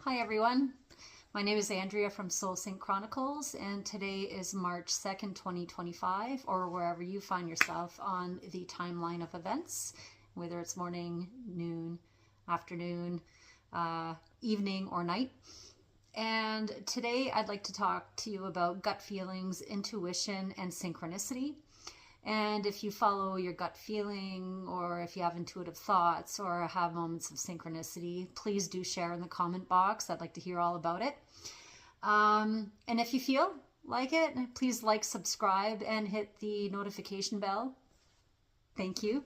Hi everyone, my name is Andrea from Chronicles, and today is March 2nd, 2025, or wherever you find yourself on the timeline of events, whether it's morning, noon, afternoon, evening, or night. And today I'd like to talk to you about gut feelings, intuition, and synchronicity. And if you follow your gut feeling, or if you have intuitive thoughts, or have moments of synchronicity, please do share in the comment box. I'd like to hear all about it. And if you feel like it, please like, subscribe, and hit the notification bell. Thank you.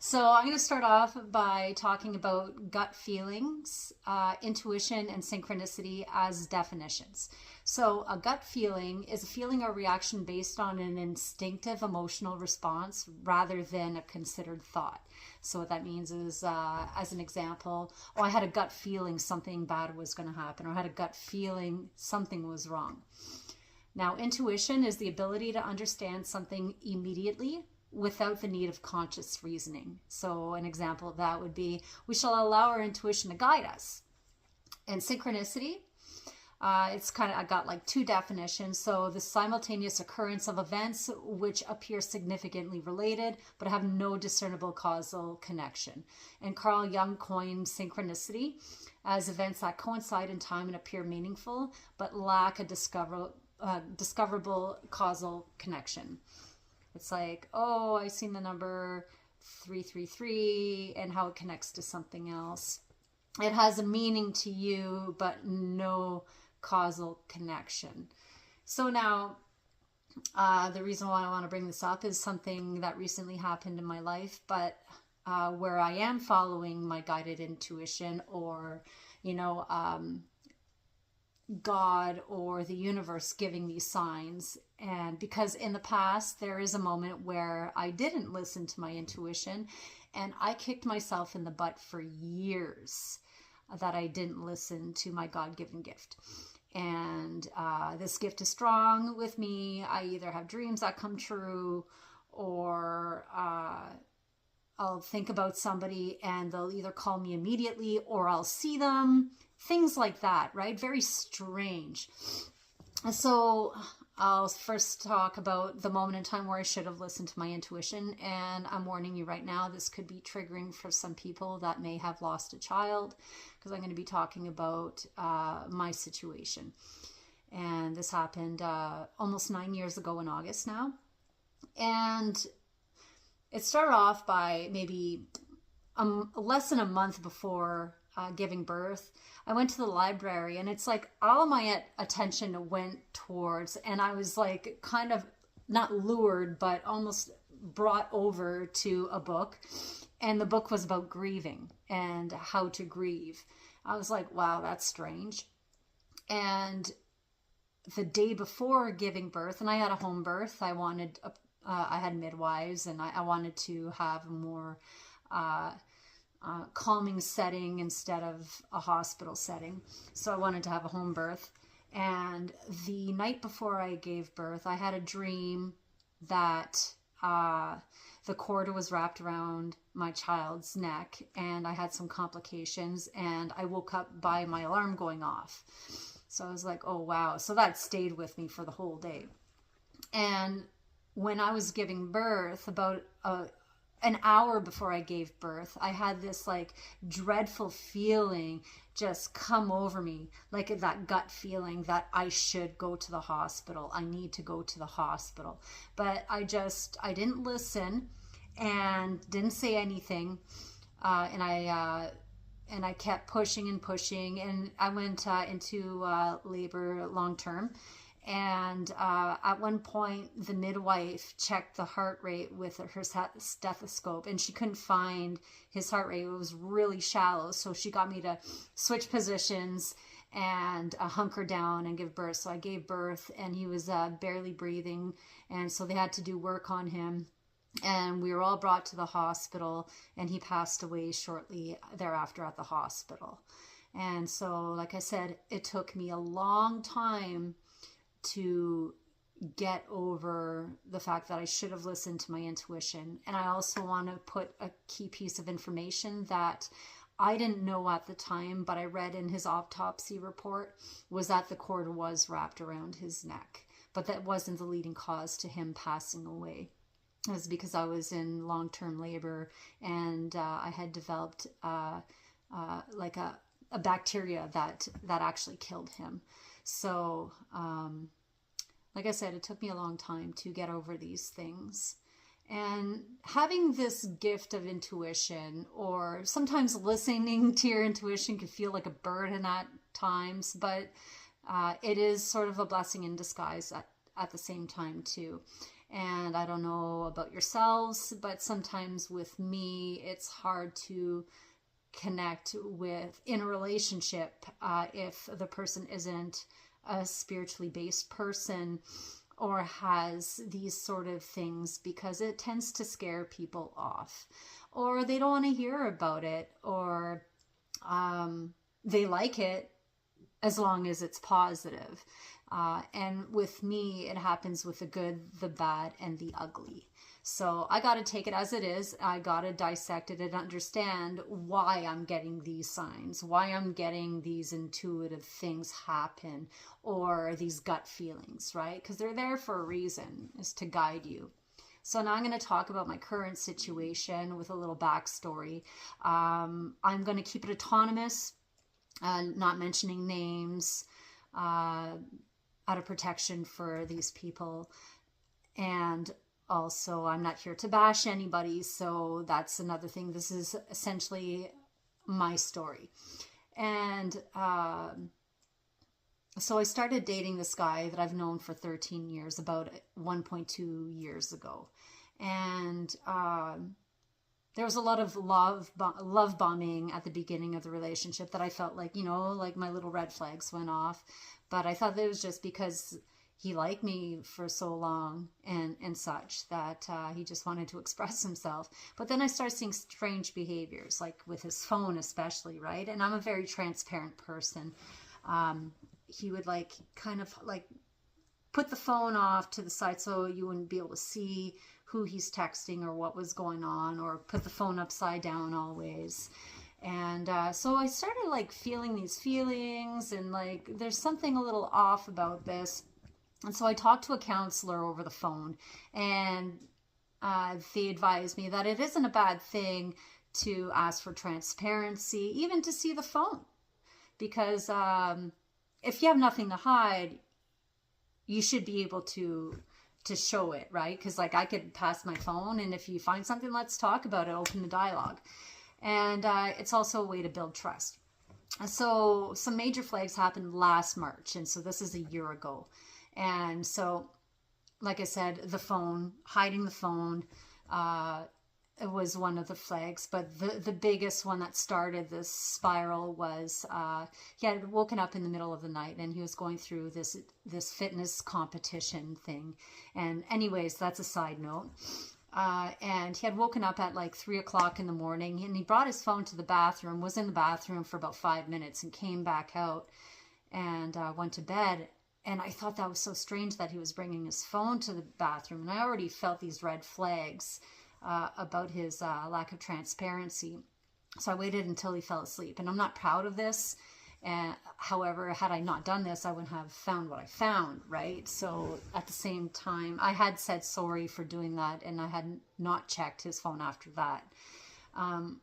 So I'm going to start off by talking about gut feelings, intuition, and synchronicity as definitions. So a gut feeling is a feeling or reaction based on an instinctive emotional response rather than a considered thought. So what that means is, as an example, I had a gut feeling something bad was going to happen, or I had a gut feeling something was wrong. Now, intuition is the ability to understand something immediately without the need of conscious reasoning. So an example of that would be, we shall allow our intuition to guide us. And synchronicity, it's kind of, I got like two definitions. So the simultaneous occurrence of events which appear significantly related, but have no discernible causal connection. And Carl Jung coined synchronicity as events that coincide in time and appear meaningful, but lack a discoverable causal connection. It's like, oh, I seen the number 333 and how it connects to something else. It has a meaning to you, but no causal connection. So now, the reason why I want to bring this up is something that recently happened in my life, but where I am following my guided intuition, or, God or the universe giving me signs. And because in the past there is a moment where I didn't listen to my intuition, and I kicked myself in the butt for years that I didn't listen to my God-given gift. And this gift is strong with me. I either have dreams that come true, or I'll think about somebody and they'll either call me immediately, or I'll see them. Things like that, right? Very strange. So I'll first talk about the moment in time where I should have listened to my intuition. And I'm warning you right now, this could be triggering for some people that may have lost a child, because I'm going to be talking about my situation. And this happened almost 9 years ago in August now. And it started off by maybe less than a month before giving birth. I went to the library, and it's like all my attention went towards, and I was like kind of not lured, but almost brought over to a book. And the book was about grieving and how to grieve. I was like, wow, that's strange. And the day before giving birth, and I had a home birth, I had midwives, and I wanted to have a more calming setting instead of a hospital setting. So I wanted to have a home birth. And the night before I gave birth, I had a dream that the cord was wrapped around my child's neck, and I had some complications, and I woke up by my alarm going off. So I was like, oh wow. So that stayed with me for the whole day. And when I was giving birth, about an hour before I gave birth, I had this like dreadful feeling just come over me, like that gut feeling that I should go to the hospital. I need to go to the hospital. But I didn't listen and didn't say anything. And I kept pushing and pushing, and I went into labor long term. And at one point, the midwife checked the heart rate with her stethoscope, and she couldn't find his heart rate. It was really shallow. So she got me to switch positions and hunker down and give birth. So I gave birth, and he was barely breathing. And so they had to do work on him. And we were all brought to the hospital, and he passed away shortly thereafter at the hospital. And so, like I said, it took me a long time to get over the fact that I should have listened to my intuition. And I also want to put a key piece of information that I didn't know at the time, but I read in his autopsy report was that the cord was wrapped around his neck, but that wasn't the leading cause to him passing away. It was because I was in long-term labor, and I had developed like a bacteria that actually killed him. So like I said, it took me a long time to get over these things. And having this gift of intuition, or sometimes listening to your intuition, can feel like a burden at times, but it is sort of a blessing in disguise at the same time too. And I don't know about yourselves, but sometimes with me, it's hard to connect with in a relationship if the person isn't a spiritually based person or has these sort of things, because it tends to scare people off, or they don't want to hear about it, or they like it as long as it's positive. And with me, it happens with the good, the bad, and the ugly. So I got to take it as it is. I got to dissect it and understand why I'm getting these signs, why I'm getting these intuitive things happen, or these gut feelings, right? Because they're there for a reason, is to guide you. So now I'm going to talk about my current situation with a little backstory. I'm going to keep it autonomous, not mentioning names, out of protection for these people. And also, I'm not here to bash anybody, so that's another thing. This is essentially my story. And so I started dating this guy that I've known for 13 years, about 1.2 years ago. And there was a lot of love bombing at the beginning of the relationship that I felt like, like my little red flags went off. But I thought that it was just because he liked me for so long and such that he just wanted to express himself. But then I started seeing strange behaviors, like with his phone especially, right? And I'm a very transparent person. He would kind of put the phone off to the side so you wouldn't be able to see who he's texting or what was going on, or put the phone upside down always. And so I started feeling these feelings, and there's something a little off about this. And so I talked to a counselor over the phone, and they advised me that it isn't a bad thing to ask for transparency, even to see the phone. Because if you have nothing to hide, you should be able to show it, right? Because I could pass my phone, and if you find something, let's talk about it, open the dialogue. And it's also a way to build trust. So some major flags happened last March, and so this is a year ago. And so, like I said, the phone, hiding the phone, it was one of the flags. But the biggest one that started this spiral was he had woken up in the middle of the night, and he was going through this fitness competition thing. And anyways, that's a side note. And he had woken up at 3 o'clock in the morning, and he brought his phone to the bathroom, was in the bathroom for about 5 minutes, and came back out and went to bed. And I thought that was so strange that he was bringing his phone to the bathroom. And I already felt these red flags about his lack of transparency. So I waited until he fell asleep. And I'm not proud of this. However, had I not done this, I wouldn't have found what I found, right? So at the same time, I had said sorry for doing that, and I had not checked his phone after that.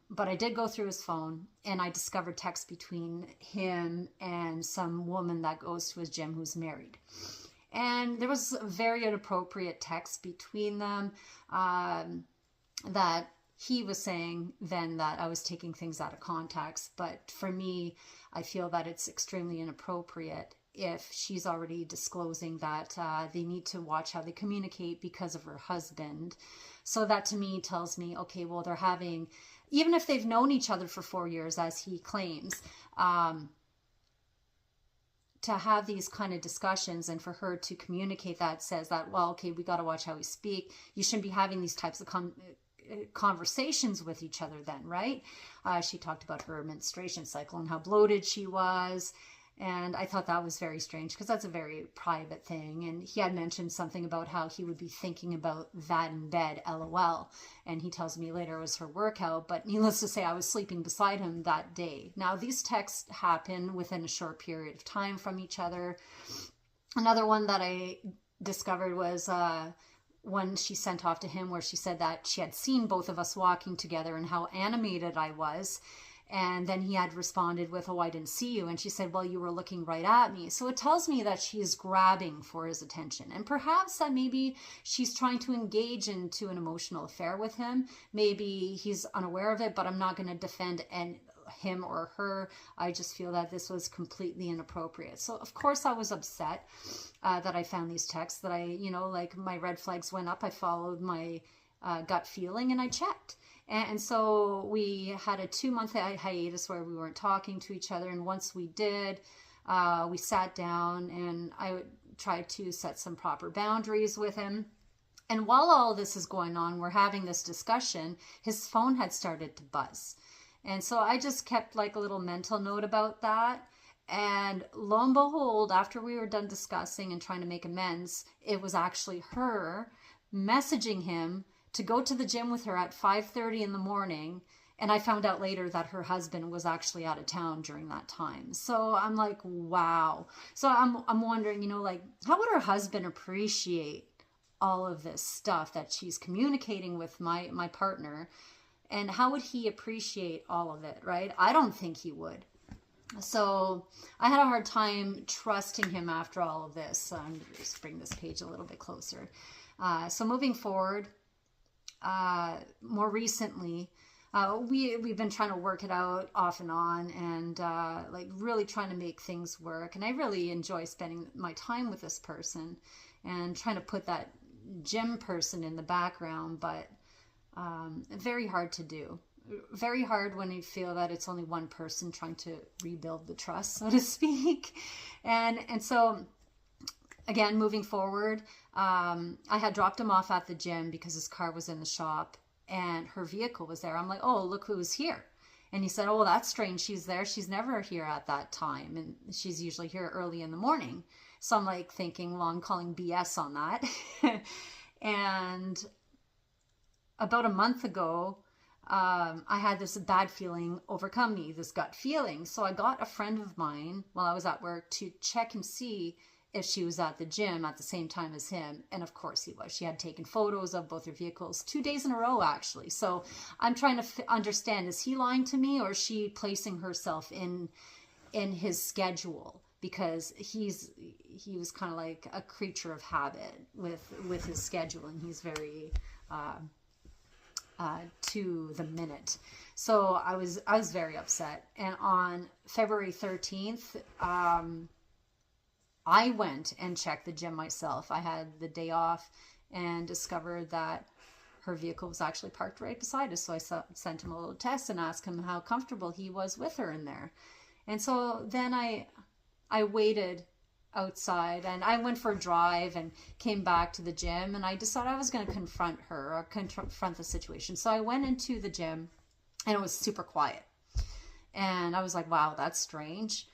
But I did go through his phone, and I discovered texts between him and some woman that goes to his gym who's married. And there was a very inappropriate text between them that he was saying then that I was taking things out of context. But for me, I feel that it's extremely inappropriate if she's already disclosing that they need to watch how they communicate because of her husband. So that to me tells me, okay, well, they're having, even if they've known each other for 4 years, as he claims, to have these kind of discussions, and for her to communicate that says that, well, okay, we got to watch how we speak. You shouldn't be having these types of conversations with each other then, right? She talked about her menstruation cycle and how bloated she was. And I thought that was very strange because that's a very private thing. And he had mentioned something about how he would be thinking about that in bed, LOL. And he tells me later it was her workout. But needless to say, I was sleeping beside him that day. Now, these texts happen within a short period of time from each other. Another one that I discovered was one she sent off to him where she said that she had seen both of us walking together and how animated I was. And then he had responded with, oh, I didn't see you. And she said, well, you were looking right at me. So it tells me that she's grabbing for his attention. And perhaps that maybe she's trying to engage into an emotional affair with him. Maybe he's unaware of it, but I'm not going to defend him or her. I just feel that this was completely inappropriate. So of course I was upset that I found these texts, that I, like my red flags went up. I followed my gut feeling and I checked. And so we had a 2-month hiatus where we weren't talking to each other. And once we did, we sat down and I tried to set some proper boundaries with him. And while all this is going on, we're having this discussion, his phone had started to buzz. And so I just kept like a little mental note about that. And lo and behold, after we were done discussing and trying to make amends, it was actually her messaging him to go to the gym with her at 5:30 in the morning. And I found out later that her husband was actually out of town during that time. So I'm like, wow. So I'm wondering, how would her husband appreciate all of this stuff that she's communicating with my partner? And how would he appreciate all of it, right? I don't think he would. So I had a hard time trusting him after all of this. So I'm going to just bring this page a little bit closer. So moving forward, more recently, we've been trying to work it out off and on and like really trying to make things work. And I really enjoy spending my time with this person and trying to put that gym person in the background, but very hard to do. Very hard when you feel that it's only one person trying to rebuild the trust, so to speak. And so again, moving forward, I had dropped him off at the gym because his car was in the shop and her vehicle was there. I'm like, oh, look who's here. And he said, oh, that's strange. She's there. She's never here at that time. And she's usually here early in the morning. So I'm like thinking, well, I'm calling BS on that. And about a month ago, I had this bad feeling overcome me, this gut feeling. So I got a friend of mine while I was at work to check and see if she was at the gym at the same time as him. And of course he was. She had taken photos of both their vehicles 2 days in a row, actually. So I'm trying to understand, is he lying to me or is she placing herself in his schedule? Because he was kind of like a creature of habit with his schedule, and he's very to the minute. So I was very upset. And on February 13th, I went and checked the gym myself. I had the day off and discovered that her vehicle was actually parked right beside us. So I sent him a little text and asked him how comfortable he was with her in there. And so then I waited outside and I went for a drive and came back to the gym, and I decided I was going to confront her or confront the situation. So I went into the gym and it was super quiet. And I was like, wow, that's strange.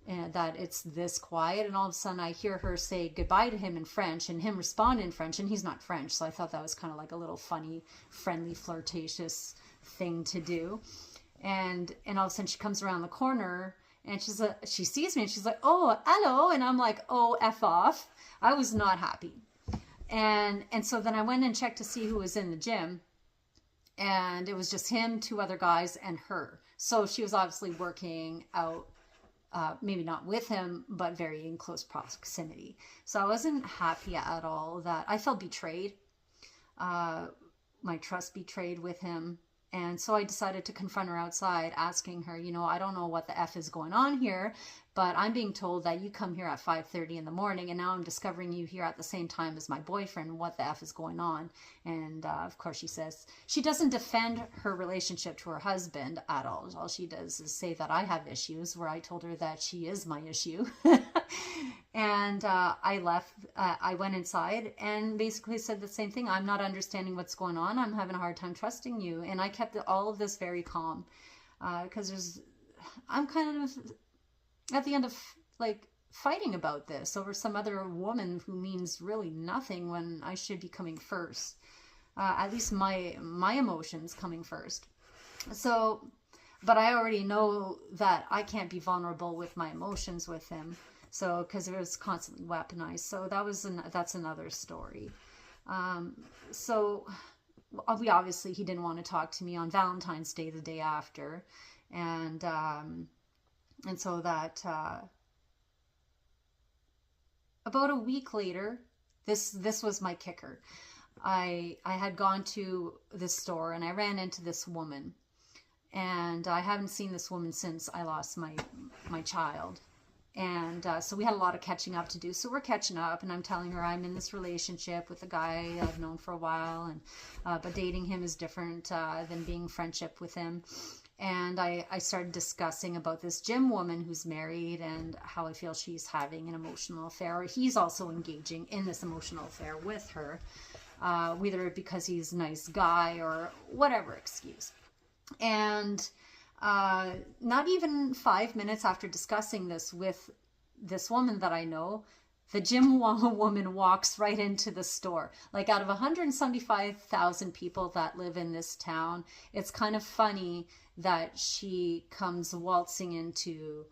And that it's this quiet, and all of a sudden I hear her say goodbye to him in French and him respond in French, and he's not French, so I thought that was kind of like a little funny, friendly, flirtatious thing to do. And all of a sudden she comes around the corner and she sees me and she's like, oh, hello. And I'm like, oh, F off. I was not happy. And so then I went and checked to see who was in the gym, and it was just him, 2 other guys, and her. So she was obviously working out. Maybe not with him, but very in close proximity. So I wasn't happy at all. That I felt betrayed, my trust betrayed with him. And so I decided to confront her outside, asking her, I don't know what the F is going on here, but I'm being told that you come here at 5:30 in the morning, and now I'm discovering you here at the same time as my boyfriend. What the F is going on? And of course she says she doesn't defend her relationship to her husband at all. All she does is say that I have issues, where I told her that she is my issue. And I left, I went inside and basically said the same thing. I'm not understanding what's going on. I'm having a hard time trusting you. And I kept all of this very calm because I'm kind of at the end of like fighting about this over some other woman who means really nothing when I should be coming first. At least my emotions coming first. So, but I already know that I can't be vulnerable with my emotions with him. So, because it was constantly weaponized. So that's another story. So we obviously, he didn't want to talk to me on Valentine's Day, the day after. And so that, about a week later, this was my kicker. I had gone to this store and I ran into this woman, and I haven't seen this woman since I lost my child. And so we had a lot of catching up to do. So we're catching up, and I'm telling her I'm in this relationship with a guy I've known for a while, and but dating him is different than being friendship with him. And I started discussing about this gym woman who's married and how I feel she's having an emotional affair, or he's also engaging in this emotional affair with her, whether because he's a nice guy or whatever excuse. And not even 5 minutes after discussing this with this woman that I know, the gym woman walks right into the store. Like, out of 175,000 people that live in this town, it's kind of funny that she comes waltzing into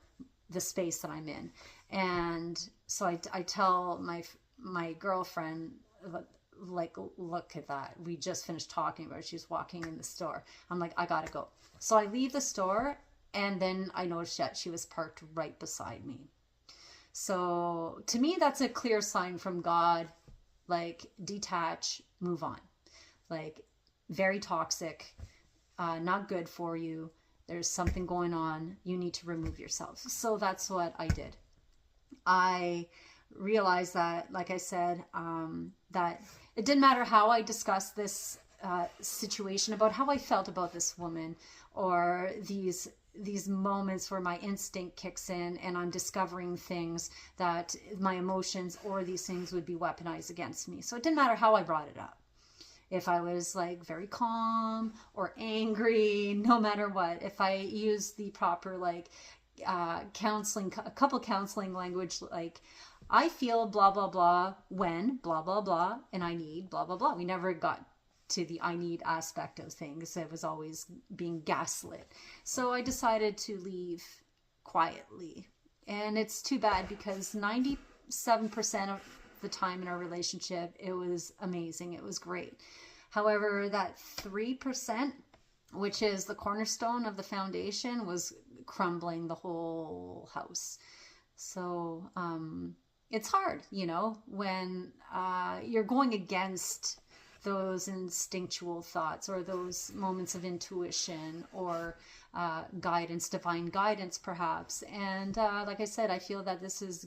the space that I'm in. And so I tell my girlfriend, like, look at that. We just finished talking about it. She's walking in the store. I'm like, I gotta go. So I leave the store, and then I noticed that she was parked right beside me. So to me, that's a clear sign from God, like, detach, move on. Like, very toxic, not good for you. There's something going on. You need to remove yourself. So that's what I did. I realized that, like I said, that it didn't matter how I discussed this situation, about how I felt about this woman, or these moments where my instinct kicks in and I'm discovering things that my emotions or these things would be weaponized against me. So it didn't matter how I brought it up. If I was like very calm or angry, no matter what, if I used the proper counseling, a couple counseling language, like, I feel blah, blah, blah when blah, blah, blah, and I need blah, blah, blah. We never got to the I need aspect of things. It was always being gaslit. So I decided to leave quietly. And it's too bad, because 97% of the time in our relationship, it was amazing. It was great. However, that 3%, which is the cornerstone of the foundation, was crumbling the whole house. So it's hard, when you're going against those instinctual thoughts, or those moments of intuition, or guidance, divine guidance perhaps. And like I said, I feel that this is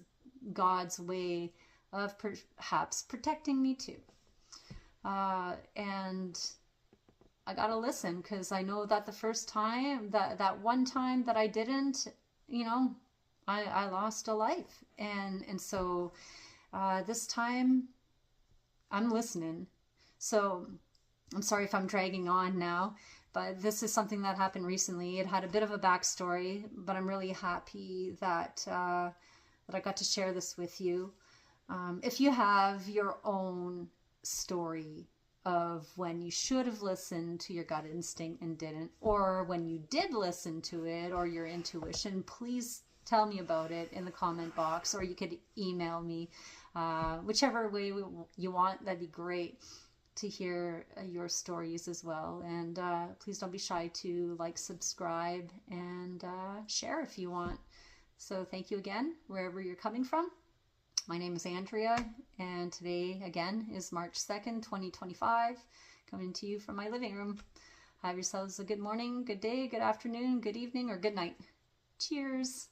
God's way of perhaps protecting me too. And I gotta listen, because I know that the first time, that one time that I didn't, I lost a life. And so this time I'm listening. So I'm sorry if I'm dragging on now, but this is something that happened recently. It had a bit of a backstory, but I'm really happy that I got to share this with you. If you have your own story of when you should have listened to your gut instinct and didn't, or when you did listen to it, or your intuition, please tell me about it in the comment box, or you could email me. Whichever way you want, that'd be great to hear your stories as well. And please don't be shy to like, subscribe, and share if you want. So thank you again, wherever you're coming from. My name is Andrea, and today again is March 2nd, 2025, coming to you from my living room. Have yourselves a good morning, good day, good afternoon, good evening, or good night. Cheers.